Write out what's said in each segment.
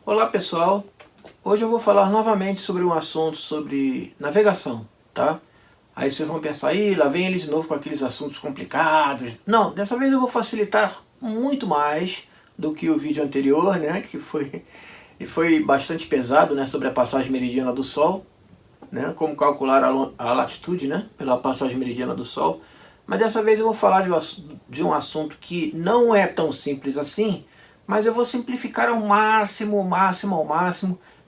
Olá pessoal, hoje eu vou falar novamente sobre um assunto sobre navegação, tá? Aí vocês vão pensar, lá vem ele de novo com aqueles assuntos complicados. Não, dessa vez eu vou facilitar muito mais do que o vídeo anterior, né? Que foi bastante pesado, né? Sobre a passagem meridiana do Sol, né? Como calcular a latitude, né? Pela passagem meridiana do Sol. Mas dessa vez eu vou falar de um assunto que não é tão simples assim, mas eu vou simplificar ao máximo,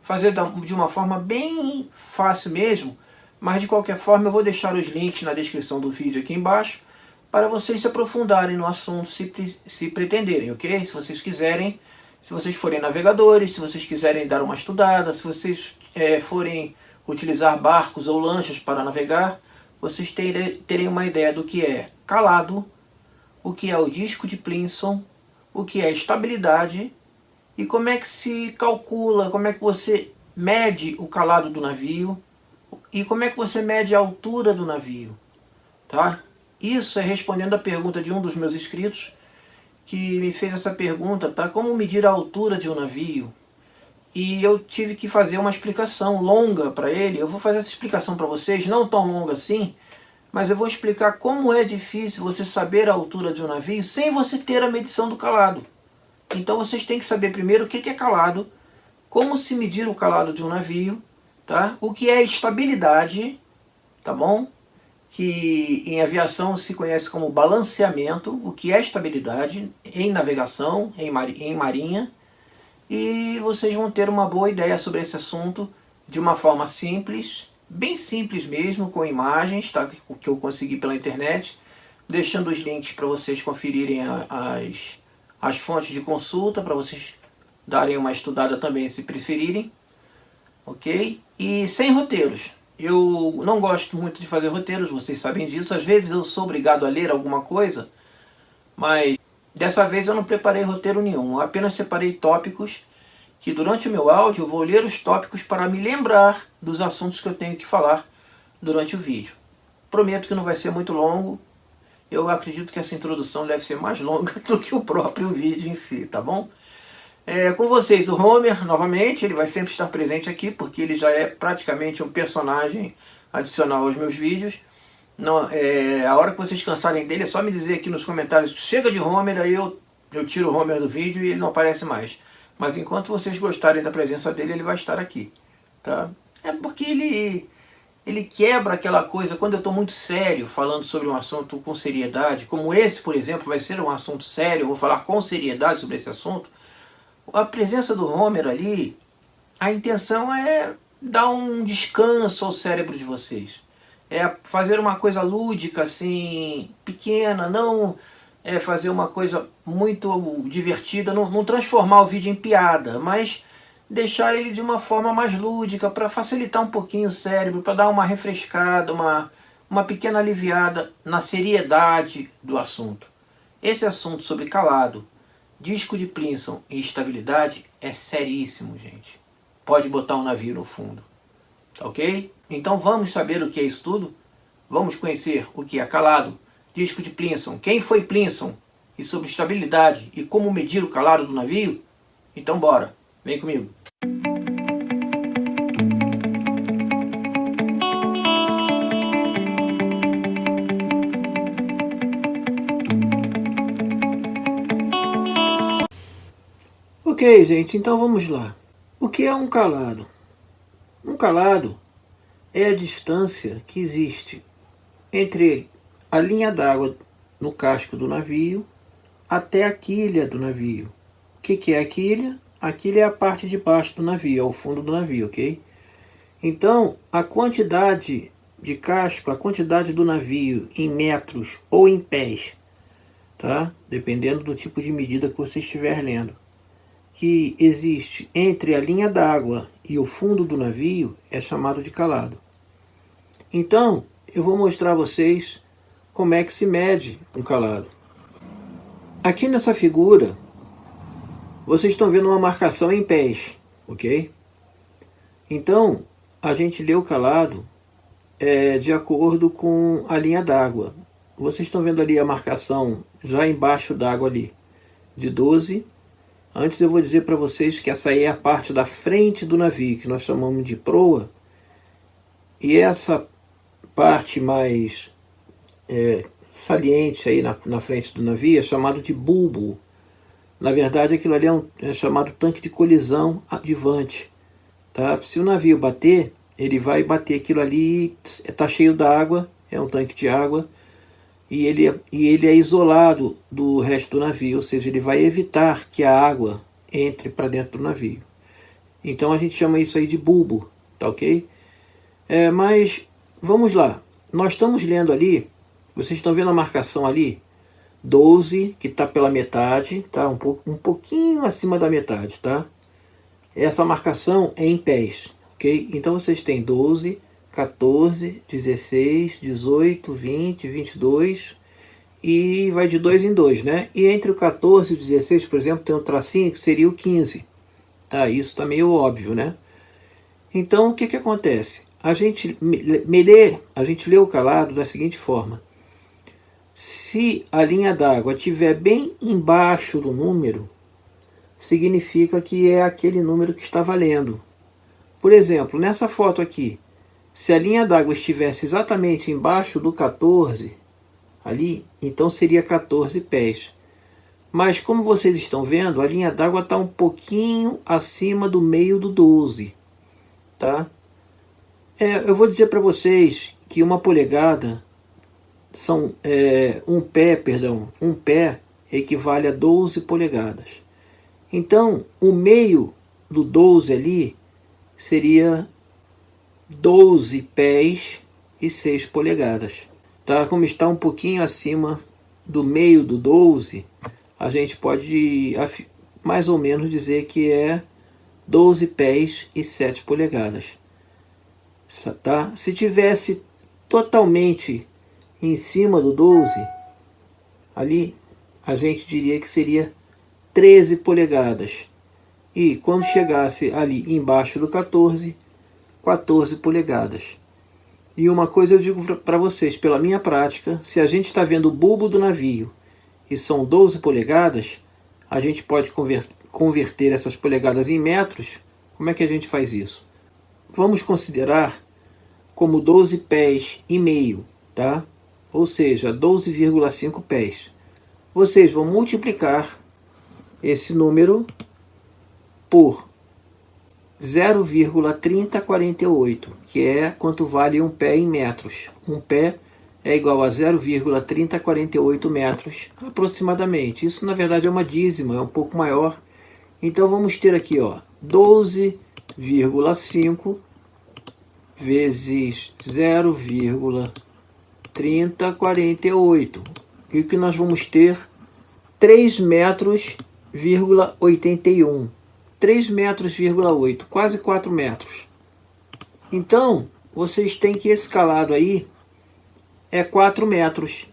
fazer de uma forma bem fácil mesmo, mas de qualquer forma eu vou deixar os links na descrição do vídeo aqui embaixo, para vocês se aprofundarem no assunto se pretenderem, ok? Se vocês quiserem, se vocês forem navegadores, se vocês quiserem dar uma estudada, se vocês forem utilizar barcos ou lanchas para navegar, vocês terem uma ideia do que é calado, o que é o disco de Plinson, o que é estabilidade e como é que se calcula, como é que você mede o calado do navio e como é que você mede a altura do navio, tá? Isso é respondendo a pergunta de um dos meus inscritos que me fez essa pergunta, tá? Como medir a altura de um navio? E eu tive que fazer uma explicação longa para ele. Eu vou fazer essa explicação para vocês, não tão longa assim, mas eu vou explicar como é difícil você saber a altura de um navio sem você ter a medição do calado. Então vocês têm que saber primeiro o que é calado, como se medir o calado de um navio, tá? O que é estabilidade, tá bom? Que em aviação se conhece como balanceamento, o que é estabilidade em navegação, em marinha. E vocês vão ter uma boa ideia sobre esse assunto de uma forma simples, bem simples mesmo, com imagens, tá? Que eu consegui pela internet, deixando os links para vocês conferirem as fontes de consulta, para vocês darem uma estudada também se preferirem, ok? E sem roteiros. Eu não gosto muito de fazer roteiros, vocês sabem disso. Às vezes eu sou obrigado a ler alguma coisa, mas dessa vez eu não preparei roteiro nenhum. Eu apenas separei tópicos que durante o meu áudio eu vou ler os tópicos para me lembrar dos assuntos que eu tenho que falar durante o vídeo. Prometo que não vai ser muito longo. Eu acredito que essa introdução deve ser mais longa do que o próprio vídeo em si, tá bom? Com vocês o Homer, novamente, ele vai sempre estar presente aqui, porque ele já é praticamente um personagem adicional aos meus vídeos. Não, a hora que vocês cansarem dele é só me dizer aqui nos comentários, chega de Homer, aí eu tiro o Homer do vídeo e ele não aparece mais. Mas enquanto vocês gostarem da presença dele, ele vai estar aqui, tá? É porque ele quebra aquela coisa, quando eu estou muito sério falando sobre um assunto com seriedade, como esse, por exemplo, vai ser um assunto sério, eu vou falar com seriedade sobre esse assunto. A presença do Homer ali, a intenção é dar um descanso ao cérebro de vocês. É fazer uma coisa lúdica, assim, pequena, não fazer uma coisa muito divertida, não transformar o vídeo em piada, mas deixar ele de uma forma mais lúdica, para facilitar um pouquinho o cérebro, para dar uma refrescada, uma pequena aliviada na seriedade do assunto. Esse assunto sobre calado, disco de Plinson e estabilidade é seríssimo, gente. Pode botar um navio no fundo. Ok? Então vamos saber o que é isso tudo? Vamos conhecer o que é calado, disco de Plinson, quem foi Plinson, e sobre estabilidade e como medir o calado do navio? Então bora, vem comigo. Ok, gente, então vamos lá. O que é um calado? Um calado é a distância que existe entre a linha d'água no casco do navio até a quilha do navio. O que é a quilha? A quilha é a parte de baixo do navio, é o fundo do navio, ok? Então, a quantidade de casco, a quantidade do navio em metros ou em pés, tá? Dependendo do tipo de medida que você estiver lendo, que existe entre a linha d'água e o fundo do navio, é chamado de calado. Então, eu vou mostrar a vocês como é que se mede um calado. Aqui nessa figura, vocês estão vendo uma marcação em pés, ok? Então, a gente lê o calado de acordo com a linha d'água. Vocês estão vendo ali a marcação já embaixo d'água ali, de 12 Antes eu vou dizer para vocês que essa aí é a parte da frente do navio, que nós chamamos de proa. E essa parte mais saliente aí na frente do navio é chamado de bulbo. Na verdade, aquilo ali é chamado tanque de colisão adjuvante. Tá? Se o navio bater, ele vai bater aquilo ali, está cheio d'água, é um tanque de água, e ele é isolado do resto do navio, ou seja, ele vai evitar que a água entre para dentro do navio. Então a gente chama isso aí de bulbo, tá ok? Mas vamos lá, nós estamos lendo ali, vocês estão vendo a marcação ali, 12, que está pela metade, tá? Um pouquinho acima da metade, tá? Essa marcação é em pés, ok? Então vocês têm 12, 14, 16, 18, 20, 22 e vai de 2 em 2, né? E entre o 14 e o 16, por exemplo, tem um tracinho que seria o 15. Tá? Isso está meio óbvio, né? Então o que acontece? A gente lê o calado da seguinte forma. Se a linha d'água estiver bem embaixo do número, significa que é aquele número que está valendo. Por exemplo, nessa foto aqui, se a linha d'água estivesse exatamente embaixo do 14, ali, então seria 14 pés. Mas como vocês estão vendo, a linha d'água está um pouquinho acima do meio do 12. Tá? Eu vou dizer para vocês que uma polegada um pé equivale a 12 polegadas. Então, o meio do 12 ali seria 12 pés e 6 polegadas. Tá? Como está um pouquinho acima do meio do 12, a gente pode mais ou menos dizer que é 12 pés e 7 polegadas. Tá? Se tivesse totalmente em cima do 12, ali a gente diria que seria 13 polegadas. E quando chegasse ali embaixo do 14, 14 polegadas. E uma coisa eu digo para vocês, pela minha prática, se a gente está vendo o bulbo do navio e são 12 polegadas, a gente pode converter essas polegadas em metros. Como é que a gente faz isso? Vamos considerar como 12 pés e meio, tá? Ou seja, 12,5 pés. Vocês vão multiplicar esse número por 0,3048, que é quanto vale um pé em metros. Um pé é igual a 0,3048 metros, aproximadamente. Isso, na verdade, é uma dízima, é um pouco maior. Então, vamos ter aqui, ó, 12,5 vezes 0,3048. E o que nós vamos ter? 3 metros,81. 3 metros,8, quase 4 metros. Então, vocês têm que esse calado aí é 4 metros.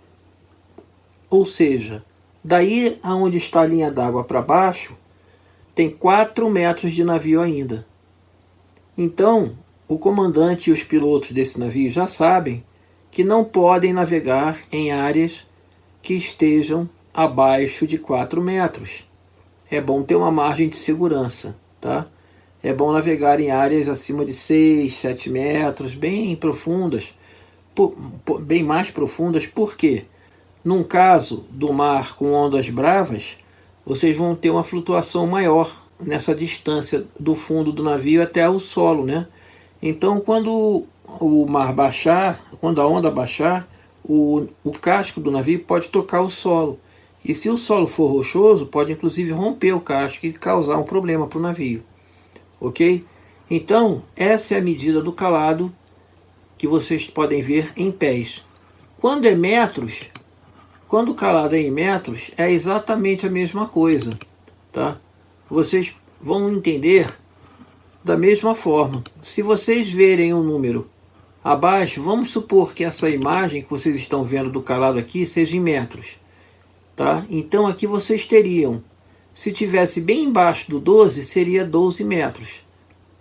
Ou seja, daí aonde está a linha d'água para baixo, tem 4 metros de navio ainda. Então, o comandante e os pilotos desse navio já sabem que não podem navegar em áreas que estejam abaixo de 4 metros. É bom ter uma margem de segurança, tá? É bom navegar em áreas acima de 6, 7 metros, bem profundas, bem mais profundas, porque num caso do mar com ondas bravas, vocês vão ter uma flutuação maior nessa distância do fundo do navio até o solo, né? Então, quando o mar baixar, quando a onda baixar, o casco do navio pode tocar o solo. E se o solo for rochoso, pode inclusive romper o casco e causar um problema para o navio. Ok? Então, essa é a medida do calado que vocês podem ver em pés. Quando é metros, quando o calado é em metros, é exatamente a mesma coisa. Tá? Vocês vão entender da mesma forma. Se vocês verem um número abaixo, vamos supor que essa imagem que vocês estão vendo do calado aqui seja em metros. Tá? Então aqui vocês teriam, se tivesse bem embaixo do 12, seria 12 metros.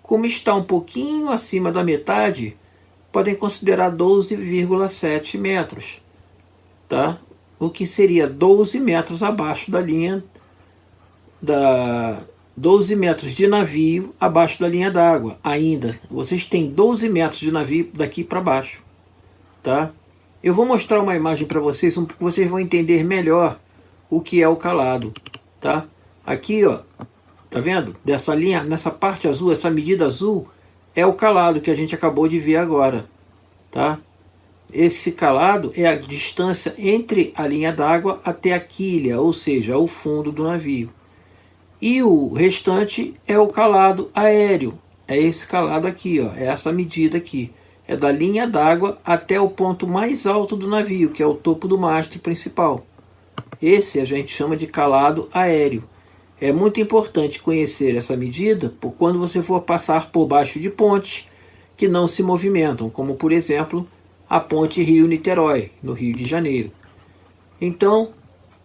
Como está um pouquinho acima da metade, podem considerar 12,7 metros. Tá? O que seria 12 metros abaixo da linha 12 metros de navio abaixo da linha d'água. Ainda, vocês têm 12 metros de navio daqui para baixo, tá? Eu vou mostrar uma imagem para vocês, vocês vão entender melhor o que é o calado, tá? Aqui, ó, tá vendo? Dessa linha, nessa parte azul, essa medida azul é o calado que a gente acabou de ver agora, tá? Esse calado é a distância entre a linha d'água até a quilha, ou seja, o fundo do navio. E o restante é o calado aéreo. É esse calado aqui, ó, é essa medida aqui. É da linha d'água até o ponto mais alto do navio, que é o topo do mastro principal. Esse a gente chama de calado aéreo. É muito importante conhecer essa medida por quando você for passar por baixo de pontes que não se movimentam, como por exemplo a ponte Rio-Niterói, no Rio de Janeiro. Então,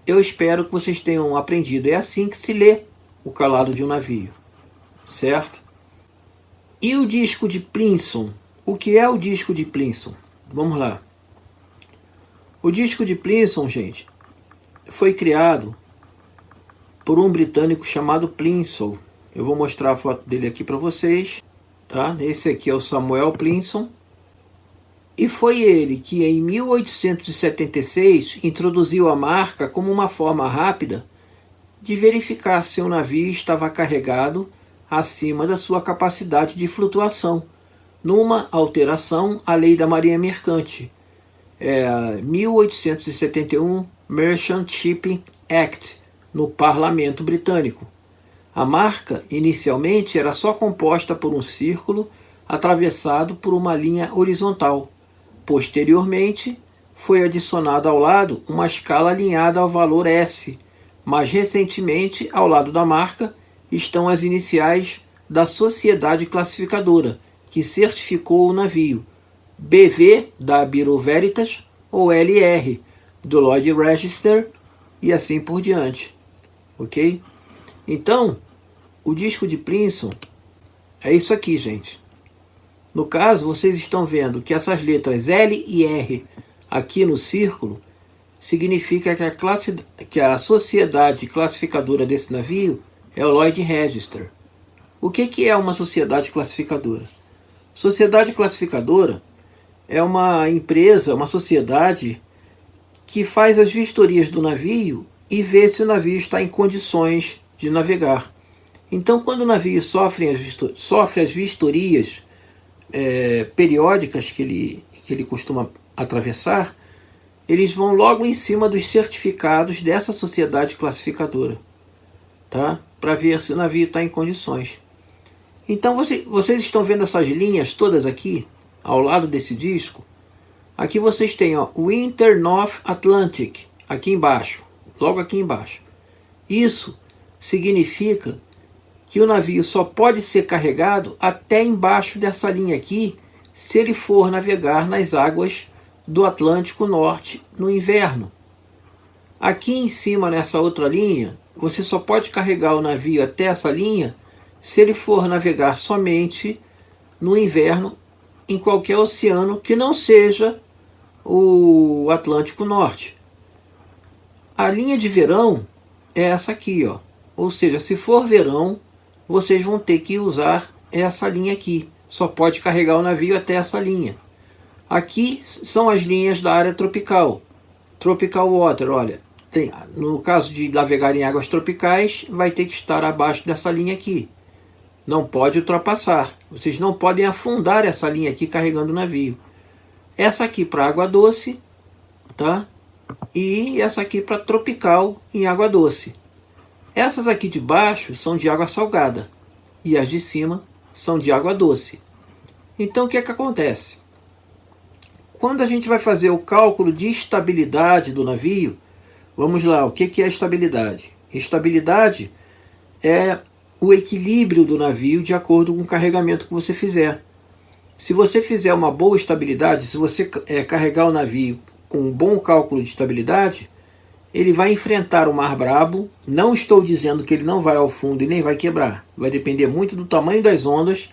eu espero que vocês tenham aprendido. É assim que se lê o calado de um navio, certo? E o disco de Plimsoll? O que é o disco de Plimsoll? Vamos lá. O disco de Plimsoll, gente, foi criado por um britânico chamado Plimsoll. Eu vou mostrar a foto dele aqui para vocês, tá? Esse aqui é o Samuel Plimsoll. E foi ele que em 1876 introduziu a marca como uma forma rápida de verificar se o navio estava carregado acima da sua capacidade de flutuação, numa alteração à lei da Marinha Mercante, 1871 Merchant Shipping Act, no Parlamento Britânico. A marca, inicialmente, era só composta por um círculo atravessado por uma linha horizontal. Posteriormente, foi adicionada ao lado uma escala alinhada ao valor S, mas recentemente, ao lado da marca, estão as iniciais da sociedade classificadora, que certificou o navio, BV, da Bureau Veritas, ou LR, do Lloyd's Register, e assim por diante. Ok? Então, o disco de Plimsoll é isso aqui, gente. No caso, vocês estão vendo que essas letras L e R aqui no círculo significa que a sociedade classificadora desse navio é o Lloyd's Register. O que é uma sociedade classificadora? Sociedade classificadora é uma empresa, uma sociedade que faz as vistorias do navio e vê se o navio está em condições de navegar. Então, quando o navio sofre as vistorias periódicas que ele costuma atravessar, eles vão logo em cima dos certificados dessa sociedade classificadora, tá? Para ver se o navio está em condições. Então vocês estão vendo essas linhas todas aqui, ao lado desse disco. Aqui vocês têm o Inter North Atlantic, aqui embaixo, logo aqui embaixo. Isso significa que o navio só pode ser carregado até embaixo dessa linha aqui, se ele for navegar nas águas do Atlântico Norte no inverno. Aqui em cima, nessa outra linha, você só pode carregar o navio até essa linha se ele for navegar somente no inverno em qualquer oceano que não seja o Atlântico Norte. A linha de verão é essa aqui, ó. Ou seja, se for verão, vocês vão ter que usar essa linha aqui. Só pode carregar o navio até essa linha. Aqui são as linhas da área tropical. Tropical Water, olha. No caso de navegar em águas tropicais, vai ter que estar abaixo dessa linha aqui. Não pode ultrapassar. Vocês não podem afundar essa linha aqui carregando o navio. Essa aqui para água doce, tá? E essa aqui para tropical em água doce. Essas aqui de baixo são de água salgada e as de cima são de água doce. Então o que é que acontece? Quando a gente vai fazer o cálculo de estabilidade do navio, vamos lá, o que é estabilidade? Estabilidade é o equilíbrio do navio de acordo com o carregamento que você fizer. Se você fizer uma boa estabilidade, se você carregar o navio com um bom cálculo de estabilidade, ele vai enfrentar o mar brabo. Não estou dizendo que ele não vai ao fundo e nem vai quebrar. Vai depender muito do tamanho das ondas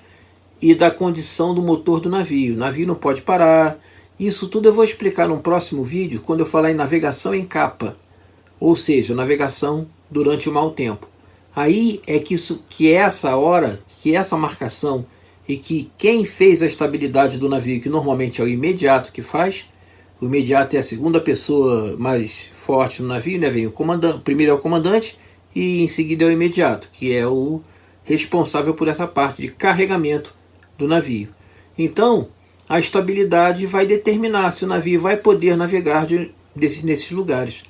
e da condição do motor do navio. O navio não pode parar. Isso tudo eu vou explicar num próximo vídeo, quando eu falar em navegação em capa. Ou seja, navegação durante o mau tempo. Aí é que essa hora, que essa marcação, e que quem fez a estabilidade do navio, que normalmente é o imediato que faz, o imediato é a segunda pessoa mais forte no navio, né? Vem o comandante, primeiro é o comandante e em seguida é o imediato, que é o responsável por essa parte de carregamento do navio. Então, a estabilidade vai determinar se o navio vai poder navegar nesses lugares.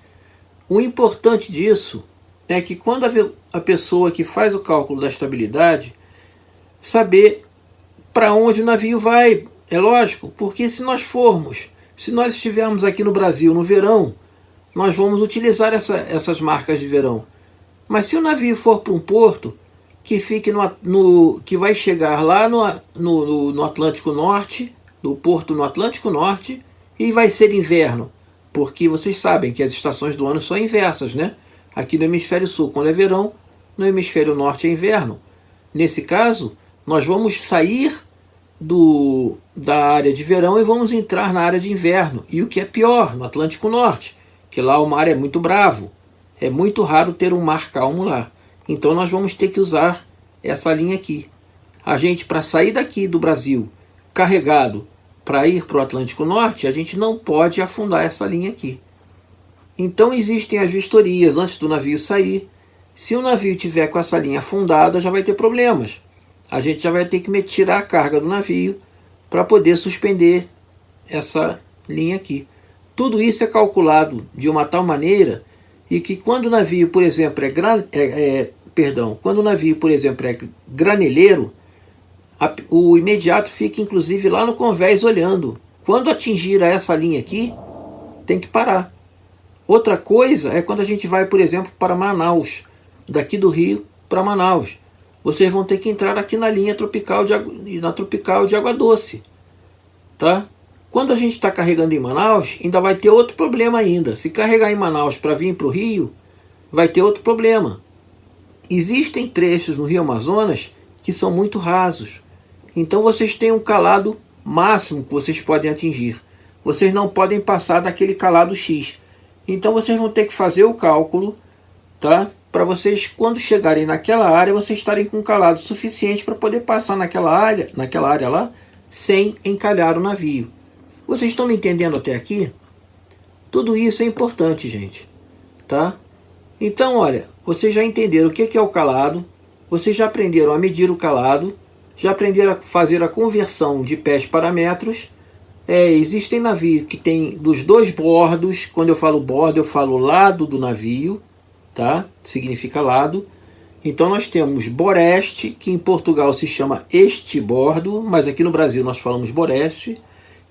O importante disso é que quando a pessoa que faz o cálculo da estabilidade saber para onde o navio vai, é lógico, porque se nós estivermos aqui no Brasil no verão, nós vamos utilizar essas marcas de verão. Mas se o navio for para um porto que fique que vai chegar lá no Atlântico Norte, no porto no Atlântico Norte, e vai ser inverno, porque vocês sabem que as estações do ano são inversas, né? Aqui no hemisfério sul, quando é verão, no hemisfério norte é inverno. Nesse caso, nós vamos sair da área de verão e vamos entrar na área de inverno. E o que é pior, no Atlântico Norte, que lá o mar é muito bravo. É muito raro ter um mar calmo lá. Então nós vamos ter que usar essa linha aqui. A gente, para sair daqui do Brasil carregado para ir para o Atlântico Norte, a gente não pode afundar essa linha aqui. Então existem as vistorias antes do navio sair. Se o navio tiver com essa linha afundada, já vai ter problemas. A gente já vai ter que tirar a carga do navio para poder suspender essa linha aqui. Tudo isso é calculado de uma tal maneira e que quando o navio, por exemplo, quando o navio, por exemplo, é graneleiro, o imediato fica inclusive lá no convés olhando. Quando atingir essa linha aqui, tem que parar. Outra coisa é quando a gente vai, por exemplo, para Manaus, daqui do Rio para Manaus. Vocês vão ter que entrar aqui na linha tropical de água doce, tá? Quando a gente está carregando em Manaus, ainda vai ter outro problema ainda. Se carregar em Manaus para vir para o Rio, vai ter outro problema. Existem trechos no Rio Amazonas que são muito rasos. Então vocês têm um calado máximo que vocês podem atingir. Vocês não podem passar daquele calado X. Então vocês vão ter que fazer o cálculo, tá? Para vocês, quando chegarem naquela área, vocês estarem com calado suficiente para poder passar naquela área lá, sem encalhar o navio. Vocês estão me entendendo até aqui? Tudo isso é importante, gente, tá? Então, olha, vocês já entenderam o que é o calado, vocês já aprenderam a medir o calado, já aprenderam a fazer a conversão de pés para metros. Existem navios que tem dos dois bordos. Quando eu falo bordo, eu falo lado do navio, tá? Significa lado. Então nós temos boreste, que em Portugal se chama estibordo, mas aqui no Brasil nós falamos boreste,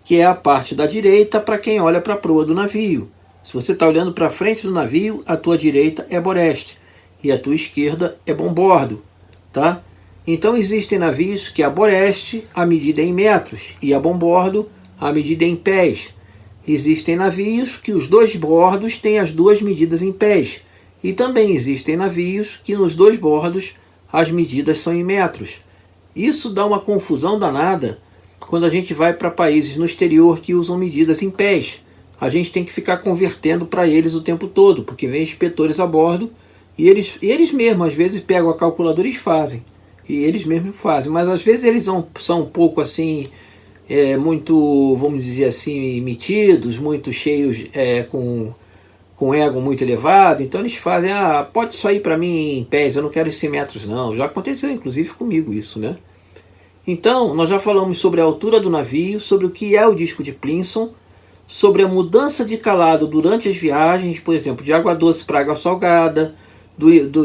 que é a parte da direita para quem olha para a proa do navio. Se você está olhando para frente do navio, a tua direita é boreste e a tua esquerda é bombordo, tá? Então existem navios que a boreste a medida é em metros e a bombordo a medida é em pés. Existem navios que os dois bordos têm as duas medidas em pés. E também existem navios que nos dois bordos as medidas são em metros. Isso dá uma confusão danada quando a gente vai para países no exterior que usam medidas em pés. A gente tem que ficar convertendo para eles o tempo todo, porque vem inspetores a bordo e eles mesmos às vezes pegam a calculadora e fazem. E eles mesmos fazem, mas às vezes eles são um pouco assim, muito, vamos dizer assim, metidos, muito cheios, com ego muito elevado. Então eles fazem, pode só ir para mim em pés, eu não quero 100 metros não. Já aconteceu inclusive comigo isso, né? Então nós já falamos sobre a altura do navio, sobre o que é o disco de Plinson, sobre a mudança de calado durante as viagens, por exemplo, de água doce para água salgada,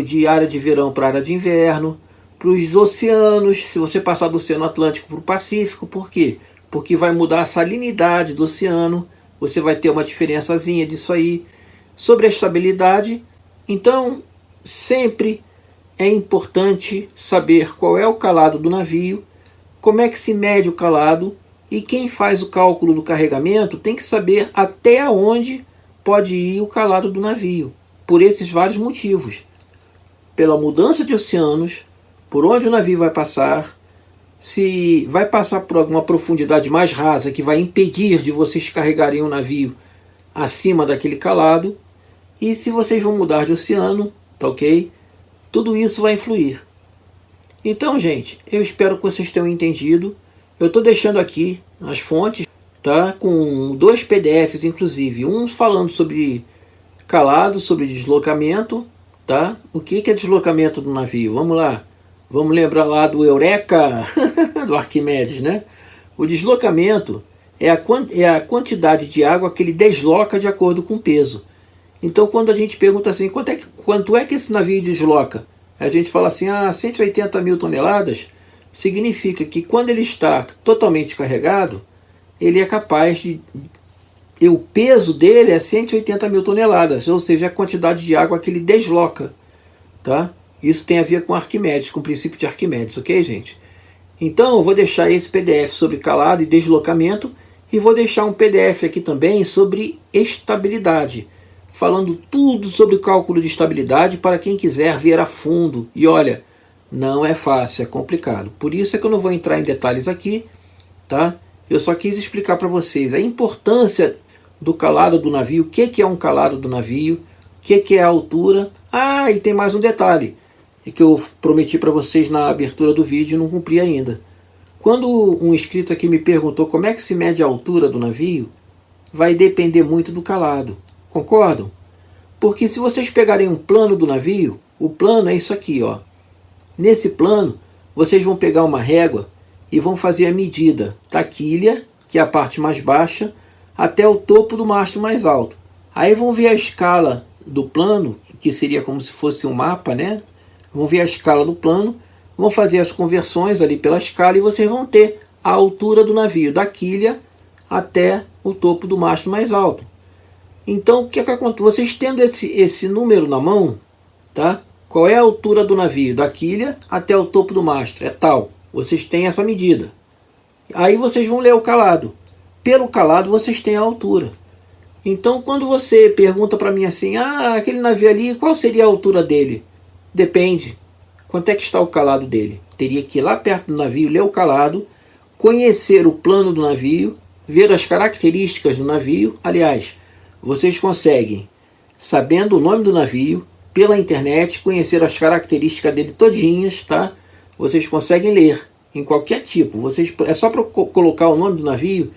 de área de verão para área de inverno, para os oceanos, se você passar do Oceano Atlântico para o Pacífico. Por quê? Porque vai mudar a salinidade do oceano, você vai ter uma diferençazinha disso aí. Sobre a estabilidade, então sempre é importante saber qual é o calado do navio, como é que se mede o calado, e quem faz o cálculo do carregamento tem que saber até onde pode ir o calado do navio, por esses vários motivos. Pela mudança de oceanos, por onde o navio vai passar, se vai passar por alguma profundidade mais rasa que vai impedir de vocês carregarem o navio acima daquele calado, e se vocês vão mudar de oceano, tá ok? tudo isso vai influir. Então, gente, eu espero que vocês tenham entendido. Eu estou deixando aqui as fontes, tá? Com 2 PDFs, inclusive. Um falando sobre calado, sobre deslocamento, tá? O que é deslocamento do navio? Vamos lá. Vamos lembrar lá do Eureka, do Arquimedes, né? O deslocamento é a quantidade de água que ele desloca de acordo com o peso. Então, quando a gente pergunta assim, quanto é que esse navio desloca? A gente fala assim, 180 mil toneladas, significa que quando ele está totalmente carregado, ele é capaz de... o peso dele é 180 mil toneladas, ou seja, a quantidade de água que ele desloca, tá? Isso tem a ver com Arquimedes, com o princípio de Arquimedes, ok, gente? Então, eu vou deixar esse PDF sobre calado e deslocamento e vou deixar um PDF aqui também sobre estabilidade, falando tudo sobre o cálculo de estabilidade para quem quiser ver a fundo. E olha, não é fácil, é complicado. Por isso é que eu não vou entrar em detalhes aqui, tá? Eu só quis explicar para vocês a importância do calado do navio, o que é um calado do navio, o que é a altura. E tem mais um detalhe, que eu prometi para vocês na abertura do vídeo e não cumpri ainda. Quando um inscrito aqui me perguntou como é que se mede a altura do navio, vai depender muito do calado. Concordam? Porque se vocês pegarem um plano do navio, o plano é isso aqui, ó. Nesse plano, vocês vão pegar uma régua e vão fazer a medida da quilha, que é a parte mais baixa, até o topo do mastro mais alto. Aí vão ver a escala do plano, que seria como se fosse um mapa, né? Vão ver a escala do plano, vão fazer as conversões ali pela escala e vocês vão ter a altura do navio, da quilha até o topo do mastro mais alto. Então, o que acontece? Vocês tendo esse número na mão, tá? Qual é a altura do navio, da quilha até o topo do mastro? É tal. Vocês têm essa medida. Aí vocês vão ler o calado. Pelo calado vocês têm a altura. Então, quando você pergunta para mim assim, aquele navio ali, qual seria a altura dele? Depende. Quanto é que está o calado dele? Teria que ir lá perto do navio, ler o calado, conhecer o plano do navio, ver as características do navio. Aliás, vocês conseguem, sabendo o nome do navio, pela internet, conhecer as características dele todinhas, tá? Vocês conseguem ler em qualquer tipo. É só para colocar o nome do navio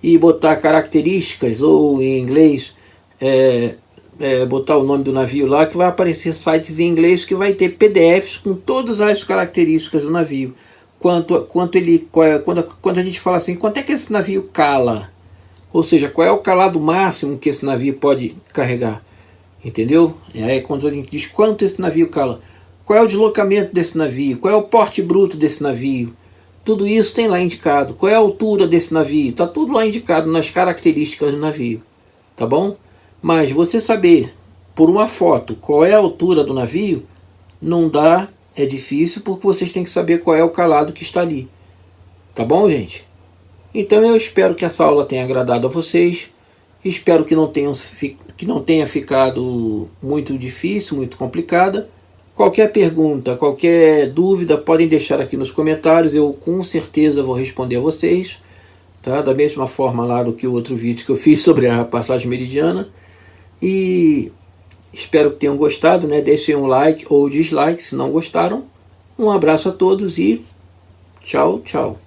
e botar características, ou em inglês, botar o nome do navio lá, que vai aparecer sites em inglês que vai ter PDFs com todas as características do navio. Quando a gente fala assim, quanto é que esse navio cala? Ou seja, qual é o calado máximo que esse navio pode carregar? Entendeu? Aí quando a gente diz quanto esse navio cala, qual é o deslocamento desse navio, qual é o porte bruto desse navio, tudo isso tem lá indicado. Qual é a altura desse navio, está tudo lá indicado nas características do navio, tá bom? Mas você saber por uma foto qual é a altura do navio, não dá, é difícil, porque vocês têm que saber qual é o calado que está ali, tá bom, gente? Então eu espero que essa aula tenha agradado a vocês, espero que não tenha ficado muito difícil, muito complicada. Qualquer pergunta, qualquer dúvida, podem deixar aqui nos comentários, eu com certeza vou responder a vocês, tá? Da mesma forma lá do que o outro vídeo que eu fiz sobre a passagem meridiana. E espero que tenham gostado, né? Deixem um like ou dislike se não gostaram. Um abraço a todos e tchau, tchau.